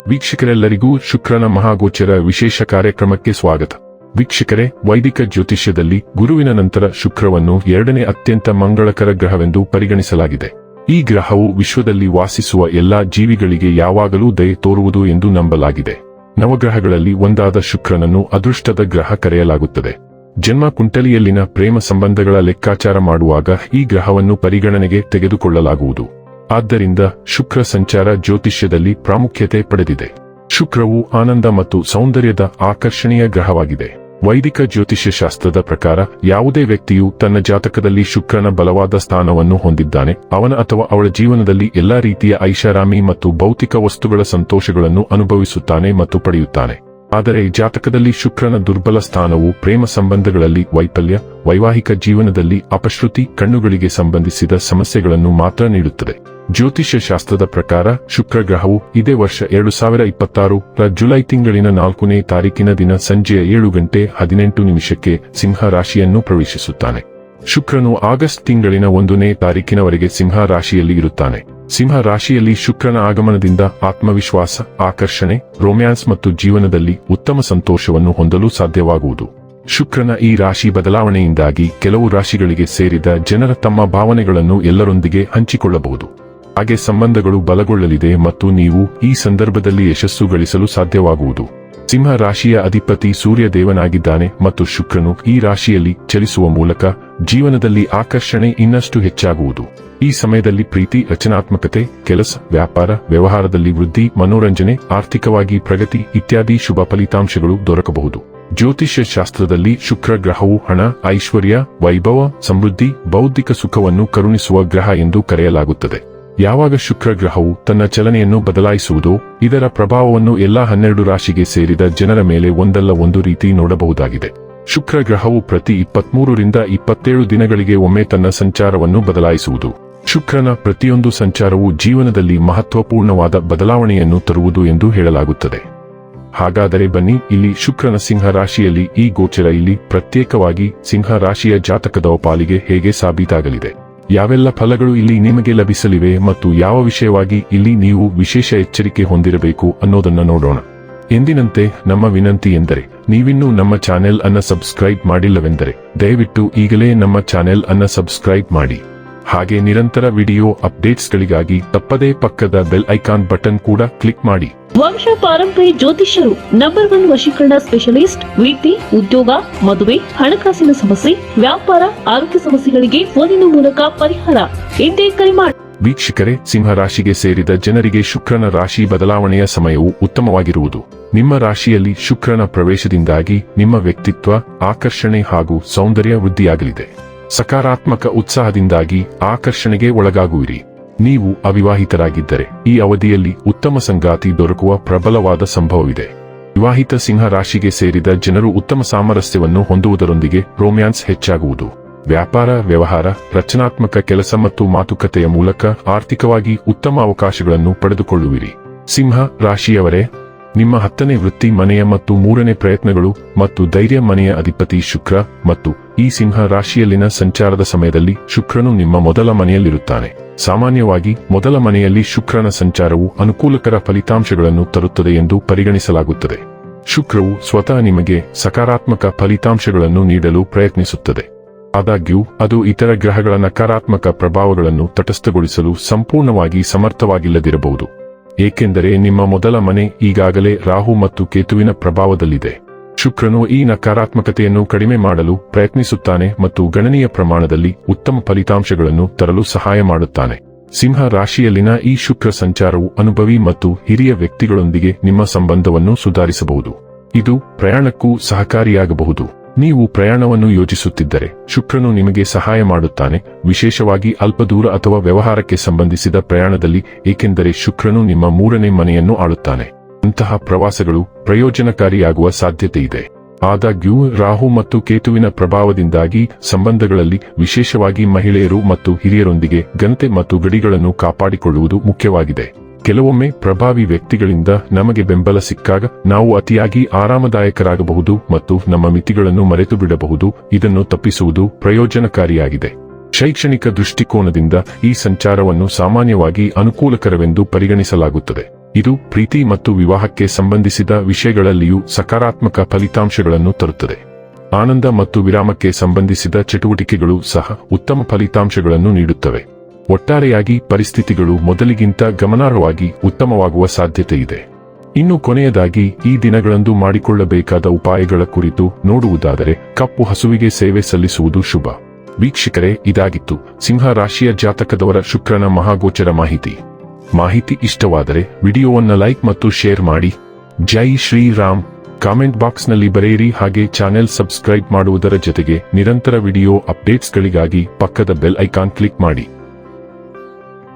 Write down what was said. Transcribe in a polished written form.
ವೀಕ್ಷಕರೆಲ್ಲರಿಗೂ ಶುಕ್ರನ ಮಹಾಗೋಚರ ವಿಶೇಷ ಕಾರ್ಯಕ್ರಮಕ್ಕೆ ಸ್ವಾಗತ. ವೀಕ್ಷಕರೇ, ವೈದಿಕ ಜ್ಯೋತಿಷ್ಯದಲ್ಲಿ ಗುರುವಿನ ನಂತರ ಶುಕ್ರವನ್ನು ಎರಡನೇ ಅತ್ಯಂತ ಮಂಗಳಕರ ಗ್ರಹವೆಂದು ಪರಿಗಣಿಸಲಾಗಿದೆ. ಈ ಗ್ರಹವು ವಿಶ್ವದಲ್ಲಿ ವಾಸಿಸುವ ಎಲ್ಲಾ ಜೀವಿಗಳಿಗೆ ಯಾವಾಗಲೂ ದಯೆ ತೋರುವುದು ಎಂದು ನಂಬಲಾಗಿದೆ. ನವಗ್ರಹಗಳಲ್ಲಿ ಒಂದಾದ ಶುಕ್ರನನ್ನು ಅದೃಷ್ಟದ ಗ್ರಹ ಕರೆಯಲಾಗುತ್ತದೆ. ಜನ್ಮ ಕುಂಡಲಿಯಲ್ಲಿನ ಪ್ರೇಮ ಸಂಬಂಧಗಳ ಲೆಕ್ಕಾಚಾರ ಮಾಡುವಾಗ ಈ ಗ್ರಹವನ್ನು ಪರಿಗಣನೆಗೆ ತೆಗೆದುಕೊಳ್ಳಲಾಗುವುದು. ಆದ್ದರಿಂದ ಶುಕ್ರ ಸಂಚಾರ ಜ್ಯೋತಿಷ್ಯದಲ್ಲಿ ಪ್ರಾಮುಖ್ಯತೆ ಪಡೆದಿದೆ. ಶುಕ್ರವು ಆನಂದ ಮತ್ತು ಸೌಂದರ್ಯದ ಆಕರ್ಷಣೀಯ ಗ್ರಹವಾಗಿದೆ. ವೈದಿಕ ಜ್ಯೋತಿಷ್ಯ ಶಾಸ್ತ್ರದ ಪ್ರಕಾರ ಯಾವುದೇ ವ್ಯಕ್ತಿಯು ತನ್ನ ಜಾತಕದಲ್ಲಿ ಶುಕ್ರನ ಬಲವಾದ ಸ್ಥಾನವನ್ನು ಹೊಂದಿದ್ದಾನೆ, ಅವನ ಅಥವಾ ಅವಳ ಜೀವನದಲ್ಲಿ ಎಲ್ಲಾ ರೀತಿಯ ಐಷಾರಾಮಿ ಮತ್ತು ಭೌತಿಕ ವಸ್ತುಗಳ ಸಂತೋಷಗಳನ್ನು ಅನುಭವಿಸುತ್ತಾನೆ ಮತ್ತು ಪಡೆಯುತ್ತಾನೆ. ಆದರೆ ಜಾತಕದಲ್ಲಿ ಶುಕ್ರನ ದುರ್ಬಲ ಸ್ಥಾನವು ಪ್ರೇಮ ಸಂಬಂಧಗಳಲ್ಲಿ ವೈಫಲ್ಯ, ವೈವಾಹಿಕ ಜೀವನದಲ್ಲಿ ಅಪಶ್ರುತಿ, ಕಣ್ಣುಗಳಿಗೆ ಸಂಬಂಧಿಸಿದ ಸಮಸ್ಯೆಗಳನ್ನು ಮಾತ್ರ ನೀಡುತ್ತದೆ. ಜ್ಯೋತಿಷ್ಯ ಶಾಸ್ತ್ರದ ಪ್ರಕಾರ ಶುಕ್ರ ಗ್ರಹವು ಇದೇ ವರ್ಷ 2026 ಜುಲೈ ತಿಂಗಳಿನ 4ನೇ ತಾರೀಕಿನ ದಿನ ಸಂಜೆಯ 7:18 ಸಿಂಹ ರಾಶಿಯನ್ನು ಪ್ರವೇಶಿಸುತ್ತಾನೆ. ಶುಕ್ರನು ಆಗಸ್ಟ್ ತಿಂಗಳಿನ 1ನೇ ತಾರೀಕಿನವರೆಗೆ ಸಿಂಹ ರಾಶಿಯಲ್ಲಿ ಇರುತ್ತಾನೆ. ಸಿಂಹ ರಾಶಿಯಲ್ಲಿ ಶುಕ್ರನ ಆಗಮನದಿಂದ ಆತ್ಮವಿಶ್ವಾಸ, ಆಕರ್ಷಣೆ, ರೊಮ್ಯಾನ್ಸ್ ಮತ್ತು ಜೀವನದಲ್ಲಿ ಉತ್ತಮ ಸಂತೋಷವನ್ನು ಹೊಂದಲು ಸಾಧ್ಯವಾಗುವುದು. ಶುಕ್ರನ ಈ ರಾಶಿ ಬದಲಾವಣೆಯಿಂದಾಗಿ ಕೆಲವು ರಾಶಿಗಳಿಗೆ ಸೇರಿದ ಜನರ ತಮ್ಮ ಭಾವನೆಗಳನ್ನು ಎಲ್ಲರೊಂದಿಗೆ ಹಂಚಿಕೊಳ್ಳಬಹುದು. ಹಾಗೆ ಸಂಬಂಧಗಳು ಬಲಗೊಳ್ಳಲಿದೆ ಮತ್ತು ನೀವು ಈ ಸಂದರ್ಭದಲ್ಲಿ ಯಶಸ್ಸು ಗಳಿಸಲು ಸಾಧ್ಯವಾಗುವುದು. ಸಿಂಹ ರಾಶಿಯ ಅಧಿಪತಿ ಸೂರ್ಯ ದೇವನಾಗಿದ್ದಾನೆ ಮತ್ತು ಶುಕ್ರನು ಈ ರಾಶಿಯಲ್ಲಿ ಚಲಿಸುವ ಮೂಲಕ ಜೀವನದಲ್ಲಿ ಆಕರ್ಷಣೆ ಇನ್ನಷ್ಟು ಹೆಚ್ಚಾಗುವುದು. ಈ ಸಮಯದಲ್ಲಿ ಪ್ರೀತಿ, ರಚನಾತ್ಮಕತೆ, ಕೆಲಸ, ವ್ಯಾಪಾರ, ವ್ಯವಹಾರದಲ್ಲಿ ವೃದ್ಧಿ, ಮನೋರಂಜನೆ, ಆರ್ಥಿಕವಾಗಿ ಪ್ರಗತಿ ಇತ್ಯಾದಿ ಶುಭ ಫಲಿತಾಂಶಗಳು ದೊರಕಬಹುದು. ಜ್ಯೋತಿಷ್ಯ ಶಾಸ್ತ್ರದಲ್ಲಿ ಶುಕ್ರ ಗ್ರಹವು ಹಣ, ಐಶ್ವರ್ಯ, ವೈಭವ, ಸಮೃದ್ಧಿ, ಬೌದ್ಧಿಕ ಸುಖವನ್ನು ಕರುಣಿಸುವ ಗ್ರಹ ಎಂದು ಕರೆಯಲಾಗುತ್ತದೆ. ಯಾವಾಗ ಶುಕ್ರ ಗ್ರಹವು ತನ್ನ ಚಲನೆಯನ್ನು ಬದಲಾಯಿಸುವುದೋ ಇದರ ಪ್ರಭಾವವನ್ನು ಎಲ್ಲಾ 12 ರಾಶಿಗೆ ಸೇರಿದ ಜನರ ಮೇಲೆ ಒಂದಲ್ಲ ಒಂದು ರೀತಿ ನೋಡಬಹುದಾಗಿದೆ. ಶುಕ್ರ ಗ್ರಹವು ಪ್ರತಿ 23 ರಿಂದ 27 ದಿನಗಳಿಗೆ ಒಮ್ಮೆ ತನ್ನ ಸಂಚಾರವನ್ನು ಬದಲಾಯಿಸುವುದು. ಶುಕ್ರನ ಪ್ರತಿಯೊಂದು ಸಂಚಾರವು ಜೀವನದಲ್ಲಿ ಮಹತ್ವಪೂರ್ಣವಾದ ಬದಲಾವಣೆಯನ್ನು ತರುವುದು ಎಂದು ಹೇಳಲಾಗುತ್ತದೆ. ಹಾಗಾದರೆ ಬನ್ನಿ, ಇಲ್ಲಿ ಶುಕ್ರನ ಸಿಂಹ ರಾಶಿಯಲ್ಲಿ ಈ ಗೋಚರ ಇಲ್ಲಿ ಪ್ರತ್ಯೇಕವಾಗಿ ಸಿಂಹ ರಾಶಿಯ ಜಾತಕದ ಪಾಲಿಗೆ ಹೇಗೆ ಸಾಬೀತಾಗಲಿದೆ, ಯಾವೆಲ್ಲ ಫಲಗಳು ಇಲ್ಲಿ ನಿಮಗೆ ಲಭಿಸಲಿವೆ ಮತ್ತು ಯಾವ ವಿಷಯವಾಗಿ ಇಲ್ಲಿ ನೀವು ವಿಶೇಷ ಎಚ್ಚರಿಕೆ ಹೊಂದಿರಬೇಕು ಅನ್ನೋದನ್ನ ನೋಡೋಣ. ಎಂದಿನಂತೆ ನಮ್ಮ ವಿನಂತಿ ಎಂದರೆ, ನೀವಿನ್ನೂ ನಮ್ಮ ಚಾನೆಲ್ ಅನ್ನ ಸಬ್ಸ್ಕ್ರೈಬ್ ಮಾಡಿಲ್ಲವೆಂದರೆ ದಯವಿಟ್ಟು ಈಗಲೇ ನಮ್ಮ ಚಾನೆಲ್ ಅನ್ನ ಸಬ್ಸ್ಕ್ರೈಬ್ ಮಾಡಿ. ಹಾಗೆ ನಿರಂತರ ವಿಡಿಯೋ ಅಪ್ಡೇಟ್ಸ್ಗಳಿಗಾಗಿ ತಪ್ಪದೇ ಪಕ್ಕದ ಬೆಲ್ ಐಕಾನ್ ಬಟನ್ ಕೂಡ ಕ್ಲಿಕ್ ಮಾಡಿ. ವಂಶ ಪಾರಂಪರ್ಯ ಜ್ಯೋತಿಷ್ಯರು ನಂಬರ್ 1 ವಶೀಕರಣ ಸ್ಪೆಷಲಿಸ್ಟ್. ವೃತ್ತಿ, ಉದ್ಯೋಗ, ಮದುವೆ, ಹಣಕಾಸಿನ ಸಮಸ್ಯೆ, ವ್ಯಾಪಾರ, ಆರೋಗ್ಯ ಸಮಸ್ಯೆಗಳಿಗೆ ಫೋನಿನ ಮೂಲಕ ಪರಿಹಾರ. ಇಂದೇ ಕರೆ ಮಾಡಿ. ವೀಕ್ಷಕರೇ, ಸಿಂಹ ರಾಶಿಗೆ ಸೇರಿದ ಜನರಿಗೆ ಶುಕ್ರನ ರಾಶಿ ಬದಲಾವಣೆಯ ಸಮಯವು ಉತ್ತಮವಾಗಿರುವುದು. ನಿಮ್ಮ ರಾಶಿಯಲ್ಲಿ ಶುಕ್ರನ ಪ್ರವೇಶದಿಂದಾಗಿ ನಿಮ್ಮ ವ್ಯಕ್ತಿತ್ವ, ಆಕರ್ಷಣೆ ಹಾಗೂ ಸೌಂದರ್ಯ ವೃದ್ಧಿಯಾಗಲಿದೆ. ಸಕಾರಾತ್ಮಕ ಉತ್ಸಾಹದಿಂದಾಗಿ ಆಕರ್ಷಣೆಗೆ ಒಳಗಾಗುವಿರಿ. ನೀವು ಅವಿವಾಹಿತರಾಗಿದ್ದರೆ ಈ ಅವಧಿಯಲ್ಲಿ ಉತ್ತಮ ಸಂಗಾತಿ ದೊರಕುವ ಪ್ರಬಲವಾದ ಸಂಭವವಿದೆ. ವಿವಾಹಿತ ಸಿಂಹ ರಾಶಿಗೆ ಸೇರಿದ ಜನರು ಉತ್ತಮ ಸಾಮರಸ್ಯವನ್ನು ಹೊಂದುವುದರೊಂದಿಗೆ ರೊಮ್ಯಾನ್ಸ್ ಹೆಚ್ಚಾಗುವುದು. ವ್ಯಾಪಾರ, ವ್ಯವಹಾರ, ರಚನಾತ್ಮಕ ಕೆಲಸ ಮತ್ತು ಮಾತುಕತೆಯ ಮೂಲಕ ಆರ್ಥಿಕವಾಗಿ ಉತ್ತಮ ಅವಕಾಶಗಳನ್ನು ಪಡೆದುಕೊಳ್ಳುವಿರಿ. ಸಿಂಹ ರಾಶಿಯವರೇ, ನಿಮ್ಮ 10ನೇ ವೃತ್ತಿ ಮನೆಯ ಮತ್ತು 3ನೇ ಪ್ರಯತ್ನಗಳು ಮತ್ತು ಧೈರ್ಯ ಮನೆಯ ಅಧಿಪತಿ ಶುಕ್ರ ಮತ್ತು ಈ ಸಿಂಹ ರಾಶಿಯಲ್ಲಿನ ಸಂಚಾರದ ಸಮಯದಲ್ಲಿ ಶುಕ್ರನು ನಿಮ್ಮ ಮೊದಲ ಮನೆಯಲ್ಲಿರುತ್ತಾನೆ. ಸಾಮಾನ್ಯವಾಗಿ ಮೊದಲ ಮನೆಯಲ್ಲಿ ಶುಕ್ರನ ಸಂಚಾರವು ಅನುಕೂಲಕರ ಫಲಿತಾಂಶಗಳನ್ನು ತರುತ್ತದೆ ಎಂದು ಪರಿಗಣಿಸಲಾಗುತ್ತದೆ. ಶುಕ್ರವು ಸ್ವತಃ ನಿಮಗೆ ಸಕಾರಾತ್ಮಕ ಫಲಿತಾಂಶಗಳನ್ನು ನೀಡಲು ಪ್ರಯತ್ನಿಸುತ್ತದೆ. ಆದಾಗ್ಯೂ ಅದು ಇತರ ಗ್ರಹಗಳ ನಕಾರಾತ್ಮಕ ಪ್ರಭಾವಗಳನ್ನು ತಟಸ್ಥಗೊಳಿಸಲು ಸಂಪೂರ್ಣವಾಗಿ ಸಮರ್ಥವಾಗಿಲ್ಲದಿರಬಹುದು. ಏಕೆಂದರೆ ನಿಮ್ಮ ಮೊದಲ ಮನೆ ಈಗಾಗಲೇ ರಾಹು ಮತ್ತು ಕೇತುವಿನ ಪ್ರಭಾವದಲ್ಲಿದೆ. ಶುಕ್ರನು ಈ ನಕಾರಾತ್ಮಕತೆಯನ್ನು ಕಡಿಮೆ ಮಾಡಲು ಪ್ರಯತ್ನಿಸುತ್ತಾನೆ ಮತ್ತು ಗಣನೀಯ ಪ್ರಮಾಣದಲ್ಲಿ ಉತ್ತಮ ಫಲಿತಾಂಶಗಳನ್ನು ತರಲು ಸಹಾಯ ಮಾಡುತ್ತಾನೆ. ಸಿಂಹ ರಾಶಿಯಲ್ಲಿನ ಈ ಶುಕ್ರ ಸಂಚಾರವು ಅನುಭವಿ ಮತ್ತು ಹಿರಿಯ ವ್ಯಕ್ತಿಗಳೊಂದಿಗೆ ನಿಮ್ಮ ಸಂಬಂಧವನ್ನು ಸುಧಾರಿಸಬಹುದು. ಇದು ಪ್ರಯಾಣಕ್ಕೂ ಸಹಕಾರಿಯಾಗಬಹುದು. ನೀವು ಪ್ರಯಾಣವನ್ನು ಯೋಜಿಸುತ್ತಿದ್ದರೆ ಶುಕ್ರನು ನಿಮಗೆ ಸಹಾಯ ಮಾಡುತ್ತಾನೆ, ವಿಶೇಷವಾಗಿ ಅಲ್ಪ ದೂರ ಅಥವಾ ವ್ಯವಹಾರಕ್ಕೆ ಸಂಬಂಧಿಸಿದ ಪ್ರಯಾಣದಲ್ಲಿ, ಏಕೆಂದರೆ ಶುಕ್ರನು ನಿಮ್ಮ 3ನೇ ಮನೆಯನ್ನು ಆಳುತ್ತಾನೆ. ಅಂತಹ ಪ್ರವಾಸಗಳು ಪ್ರಯೋಜನಕಾರಿಯಾಗುವ ಸಾಧ್ಯತೆಯಿದೆ. ಆದಾಗ್ಯೂ ರಾಹು ಮತ್ತು ಕೇತುವಿನ ಪ್ರಭಾವದಿಂದಾಗಿ ಸಂಬಂಧಗಳಲ್ಲಿ, ವಿಶೇಷವಾಗಿ ಮಹಿಳೆಯರು ಮತ್ತು ಹಿರಿಯರೊಂದಿಗೆ ಘನತೆ ಮತ್ತು ಗಡಿಗಳನ್ನು ಕಾಪಾಡಿಕೊಳ್ಳುವುದು ಮುಖ್ಯವಾಗಿದೆ. ಕೆಲವೊಮ್ಮೆ ಪ್ರಭಾವಿ ವ್ಯಕ್ತಿಗಳಿಂದ ನಮಗೆ ಬೆಂಬಲ ಸಿಕ್ಕಾಗ ನಾವು ಅತಿಯಾಗಿ ಆರಾಮದಾಯಕರಾಗಬಹುದು ಮತ್ತು ನಮ್ಮ ಮಿತಿಗಳನ್ನು ಮರೆತು ಬಿಡಬಹುದು. ಇದನ್ನು ತಪ್ಪಿಸುವುದು ಪ್ರಯೋಜನಕಾರಿಯಾಗಿದೆ. ಶೈಕ್ಷಣಿಕ ದೃಷ್ಟಿಕೋನದಿಂದ ಈ ಸಂಚಾರವನ್ನು ಸಾಮಾನ್ಯವಾಗಿ ಅನುಕೂಲಕರವೆಂದು ಪರಿಗಣಿಸಲಾಗುತ್ತದೆ. ಇದು ಪ್ರೀತಿ ಮತ್ತು ವಿವಾಹಕ್ಕೆ ಸಂಬಂಧಿಸಿದ ವಿಷಯಗಳಲ್ಲಿಯೂ ಸಕಾರಾತ್ಮಕ ಫಲಿತಾಂಶಗಳನ್ನು ತರುತ್ತದೆ. ಆನಂದ ಮತ್ತು ವಿರಾಮಕ್ಕೆ ಸಂಬಂಧಿಸಿದ ಚಟುವಟಿಕೆಗಳು ಸಹ ಉತ್ತಮ ಫಲಿತಾಂಶಗಳನ್ನು ನೀಡುತ್ತವೆ. ಒಟ್ಟಾರೆಯಾಗಿ ಪರಿಸ್ಥಿತಿಗಳು ಮೊದಲಿಗಿಂತ ಗಮನಾರ್ಹವಾಗಿ ಉತ್ತಮವಾಗುವ ಸಾಧ್ಯತೆಯಿದೆ. ಇನ್ನು ಕೊನೆಯದಾಗಿ ಈ ದಿನಗಳಂದು ಮಾಡಿಕೊಳ್ಳಬೇಕಾದ ಉಪಾಯಗಳ ಕುರಿತು ನೋಡುವುದಾದರೆ ಕಪ್ಪು ಹಸುವಿಗೆ ಸೇವೆ ಸಲ್ಲಿಸುವುದು ಶುಭ. ವೀಕ್ಷಕರೇ, ಇದಾಗಿತ್ತು ಸಿಂಹ ರಾಶಿಯ ಜಾತಕದವರ ಶುಕ್ರನ ಮಹಾಗೋಚರ ಮಾಹಿತಿ ಇಷ್ಟವಾದರೆ ವಿಡಿಯೋವನ್ನು ಲೈಕ್ ಮತ್ತು ಶೇರ್ ಮಾಡಿ. ಜೈ ಶ್ರೀರಾಮ್. ಕಾಮೆಂಟ್ ಬಾಕ್ಸ್ನಲ್ಲಿ ಬರೆಯಿರಿ. ಹಾಗೆ ಚಾನೆಲ್ ಸಬ್ಸ್ಕ್ರೈಬ್ ಮಾಡುವುದರ ಜೊತೆಗೆ ನಿರಂತರ ವಿಡಿಯೋ ಅಪ್ಡೇಟ್ಸ್ಗಳಿಗಾಗಿ ಪಕ್ಕದ ಬೆಲ್ ಐಕಾನ್ ಕ್ಲಿಕ್ ಮಾಡಿ.